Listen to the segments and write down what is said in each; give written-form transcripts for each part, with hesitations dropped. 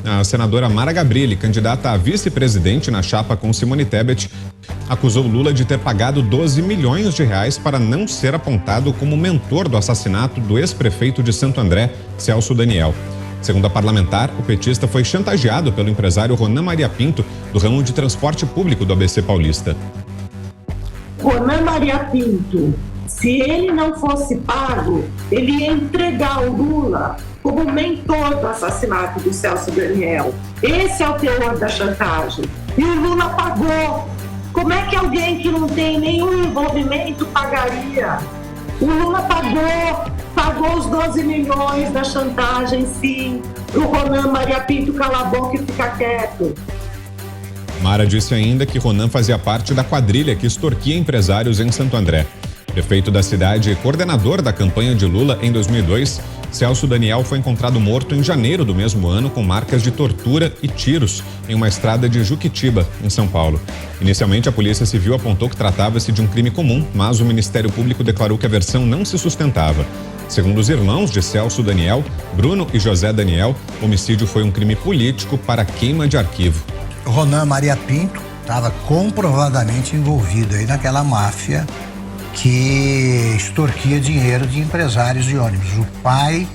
A senadora Mara Gabrilli, candidata a vice-presidente na chapa com Simone Tebet, acusou Lula de ter pagado 12 milhões de reais para não ser apontado como mentor do assassinato do ex-prefeito de Santo André, Celso Daniel. Segundo a parlamentar, o petista foi chantageado pelo empresário Ronan Maria Pinto, do ramo de transporte público do ABC Paulista. Ronan Maria Pinto, se ele não fosse pago, ele ia entregar o Lula como mentor do assassinato do Celso Daniel. Esse é o teor da chantagem. E o Lula pagou. Como é que alguém que não tem nenhum envolvimento pagaria? O Lula pagou os 12 milhões da chantagem, sim. O Ronan Maria Pinto cala a boca e fica quieto. Mara disse ainda que Ronan fazia parte da quadrilha que extorquia empresários em Santo André. Prefeito da cidade e coordenador da campanha de Lula em 2002, Celso Daniel foi encontrado morto em janeiro do mesmo ano com marcas de tortura e tiros em uma estrada de Juquitiba, em São Paulo. Inicialmente, a Polícia Civil apontou que tratava-se de um crime comum, mas o Ministério Público declarou que a versão não se sustentava. Segundo os irmãos de Celso Daniel, Bruno e José Daniel, o homicídio foi um crime político para queima de arquivo. Ronan Maria Pinto estava comprovadamente envolvido aí naquela máfia que extorquia dinheiro de empresários de ônibus. O pai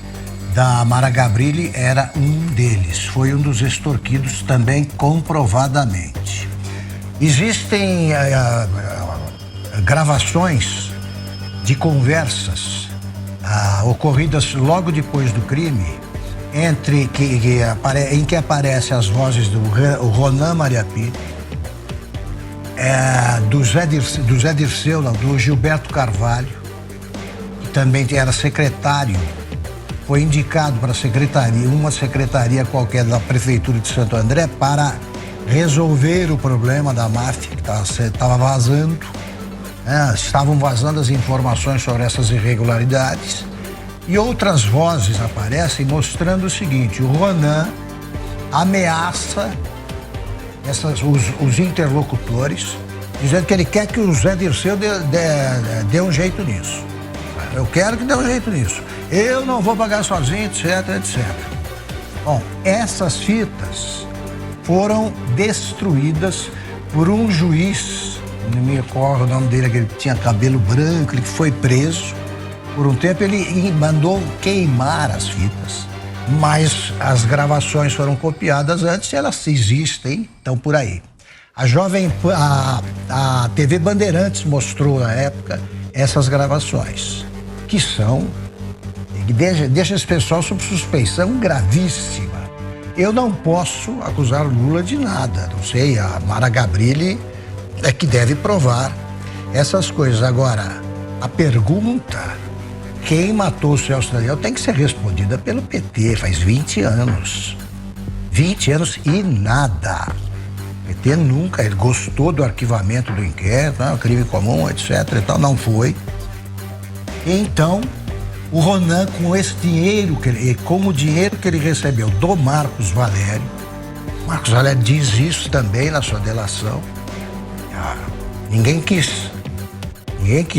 da Mara Gabrilli era um deles, foi um dos extorquidos também comprovadamente. Existem gravações de conversas ocorridas logo depois do crime, em que aparecem as vozes do Ronan Maria Pinto, do Zé Dirceu, do Gilberto Carvalho, que também era secretário, foi indicado para uma secretaria qualquer da Prefeitura de Santo André para resolver o problema da máfia que estava vazando. Estavam vazando as informações sobre essas irregularidades. E outras vozes aparecem mostrando o seguinte: o Ronan ameaça os interlocutores, dizendo que ele quer que o Zé Dirceu dê um jeito nisso. Eu quero que dê um jeito nisso. Eu não vou pagar sozinho, etc, etc. Bom, essas fitas foram destruídas por um juiz, não me recordo o nome dele, aquele que tinha cabelo branco, ele foi preso. Por um tempo ele mandou queimar as fitas, mas as gravações foram copiadas antes e elas existem, estão por aí. A TV Bandeirantes mostrou na época essas gravações, que deixa esse pessoal sob suspeição gravíssima. Eu não posso acusar o Lula de nada, não sei, a Mara Gabrilli é que deve provar essas coisas. Agora, a pergunta: quem matou o Celso Daniel tem que ser respondida pelo PT, faz 20 anos. 20 anos e nada. O PT nunca, ele gostou do arquivamento do inquérito, crime comum, etc. e tal, não foi. Então, o Ronan, com esse dinheiro, com o dinheiro que ele recebeu do Marcos Valério diz isso também na sua delação. Ninguém quis,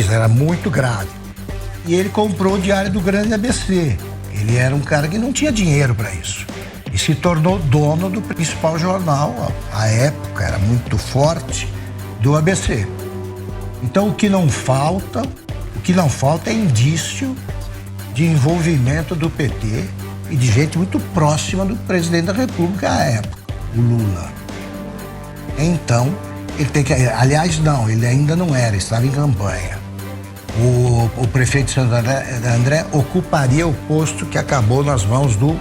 era muito grave. E ele comprou o Diário do Grande ABC. Ele era um cara que não tinha dinheiro para isso. E se tornou dono do principal jornal, à época era muito forte, do ABC. Então o que não falta é indício de envolvimento do PT e de gente muito próxima do presidente da República à época, o Lula. Então, ele tem que... Aliás, não, ele ainda não era, estava em campanha. O prefeito de Santo André ocuparia o posto que acabou nas mãos do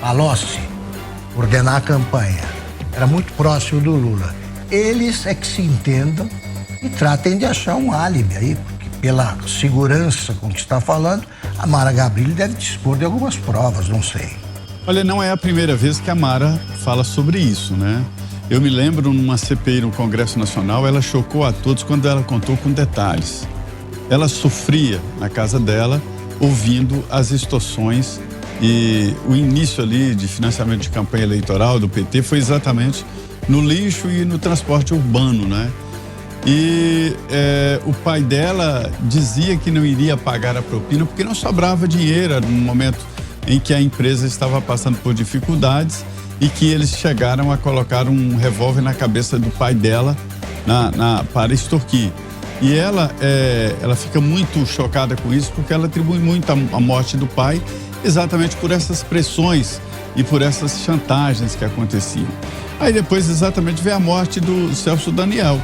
Palocci, coordenar a campanha. Era muito próximo do Lula. Eles é que se entendam e tratem de achar um álibi aí, porque pela segurança com que está falando, a Mara Gabrilli deve dispor de algumas provas, não sei. Olha, não é a primeira vez que a Mara fala sobre isso, né? Eu me lembro numa CPI no Congresso Nacional, ela chocou a todos quando ela contou com detalhes. Ela sofria na casa dela, ouvindo as extorsões, e o início ali de financiamento de campanha eleitoral do PT foi exatamente no lixo e no transporte urbano, né? E o pai dela dizia que não iria pagar a propina porque não sobrava dinheiro no momento em que a empresa estava passando por dificuldades e que eles chegaram a colocar um revólver na cabeça do pai dela para extorquir. E ela fica muito chocada com isso, porque ela atribui muito a morte do pai exatamente por essas pressões e por essas chantagens que aconteciam. Aí depois exatamente vem a morte do Celso Daniel,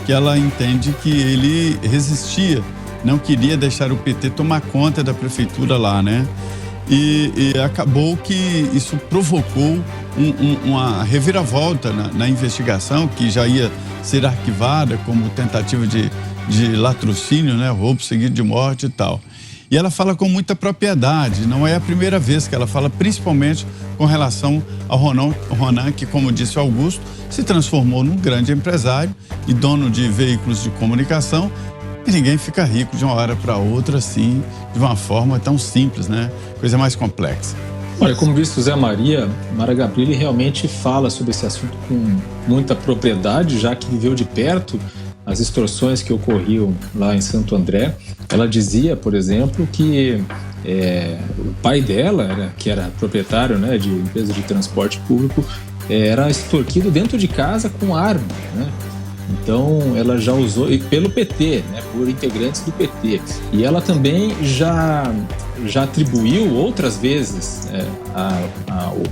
que ela entende que ele resistia, não queria deixar o PT tomar conta da prefeitura lá, né? E acabou que isso provocou uma reviravolta na investigação, que já ia ser arquivada como tentativa de latrocínio, né? Roubo seguido de morte e tal. E ela fala com muita propriedade, não é a primeira vez que ela fala, principalmente com relação ao Ronan, que, como disse o Augusto, se transformou num grande empresário e dono de veículos de comunicação, e ninguém fica rico de uma hora para outra, assim, de uma forma tão simples, né? Coisa mais complexa. Olha, como disse o Zé Maria, Mara Gabrilli realmente fala sobre esse assunto com muita propriedade, já que viveu de perto as extorsões que ocorriam lá em Santo André. Ela dizia, por exemplo, que o pai dela, que era proprietário, né, de empresa de transporte público, era extorquido dentro de casa com arma, né? Então, ela já usou, e pelo PT, né, por integrantes do PT. E ela também já atribuiu outras vezes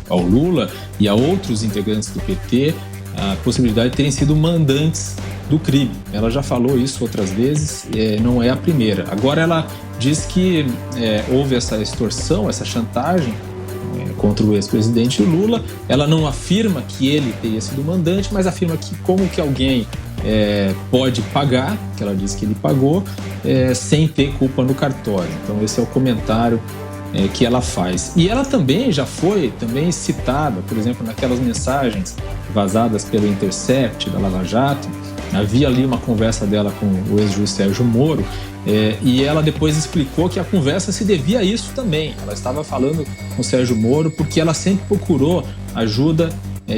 ao Lula e a outros integrantes do PT a possibilidade de terem sido mandantes do crime. Ela já falou isso outras vezes, não é a primeira. Agora ela diz que houve essa extorsão, essa chantagem contra o ex-presidente Lula. Ela não afirma que ele teria sido mandante, mas afirma que como que alguém pode pagar, que ela diz que ele pagou, sem ter culpa no cartório. Então esse é o comentário que ela faz. E ela também já foi citada, por exemplo, naquelas mensagens vazadas pelo Intercept da Lava Jato. Havia ali uma conversa dela com o ex-juiz Sérgio Moro, e ela depois explicou que a conversa se devia a isso também. Ela estava falando com o Sérgio Moro porque ela sempre procurou ajuda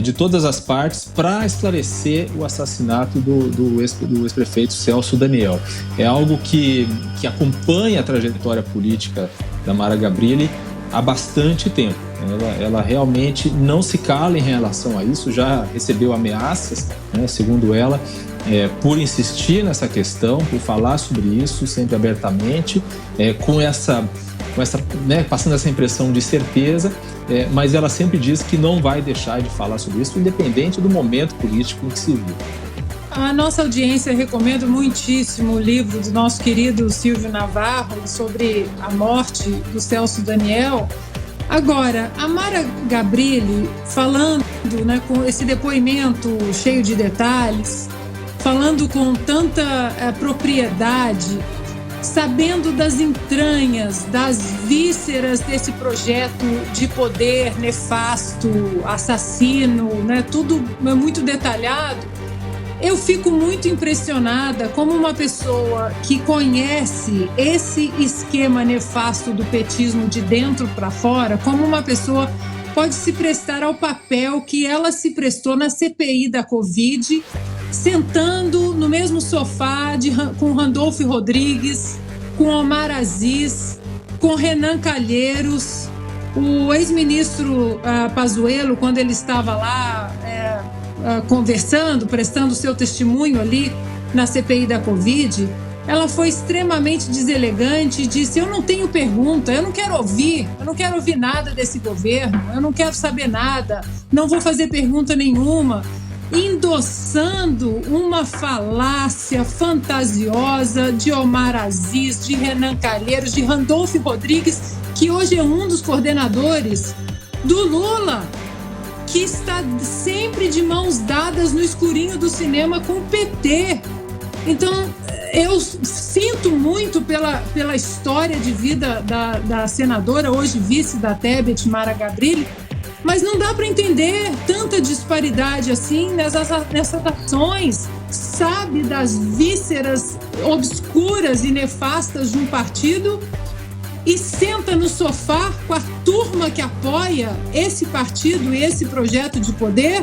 de todas as partes para esclarecer o assassinato do ex-prefeito Celso Daniel. É algo que acompanha a trajetória política da Mara Gabrilli há bastante tempo. Ela realmente não se cala em relação a isso, já recebeu ameaças, né, segundo ela, por insistir nessa questão, por falar sobre isso sempre abertamente, passando essa impressão de certeza, mas ela sempre diz que não vai deixar de falar sobre isso, independente do momento político em que se vive. A nossa audiência recomenda muitíssimo o livro do nosso querido Silvio Navarro sobre a morte do Celso Daniel. Agora, a Mara Gabrilli, falando, né, com esse depoimento cheio de detalhes, falando com tanta propriedade, sabendo das entranhas, das vísceras desse projeto de poder nefasto, assassino, né, tudo muito detalhado, eu fico muito impressionada como uma pessoa que conhece esse esquema nefasto do petismo de dentro para fora, como uma pessoa pode se prestar ao papel que ela se prestou na CPI da Covid, sentando no mesmo sofá com Randolfo Rodrigues, com Omar Aziz, com Renan Calheiros, o ex-ministro Pazuello, quando ele estava lá conversando, prestando seu testemunho ali na CPI da Covid, ela foi extremamente deselegante e disse: eu não tenho pergunta, eu não quero ouvir nada desse governo, eu não quero saber nada, não vou fazer pergunta nenhuma, endossando uma falácia fantasiosa de Omar Aziz, de Renan Calheiros, de Randolfo Rodrigues, que hoje é um dos coordenadores do Lula, que está sempre de mãos dadas no escurinho do cinema com o PT. Então, eu sinto muito pela história de vida da senadora, hoje vice da Tebet, Mara Gabrilli, mas não dá para entender tanta disparidade assim nessas ações, sabe, das vísceras obscuras e nefastas de um partido, e senta no sofá com a turma que apoia esse partido e esse projeto de poder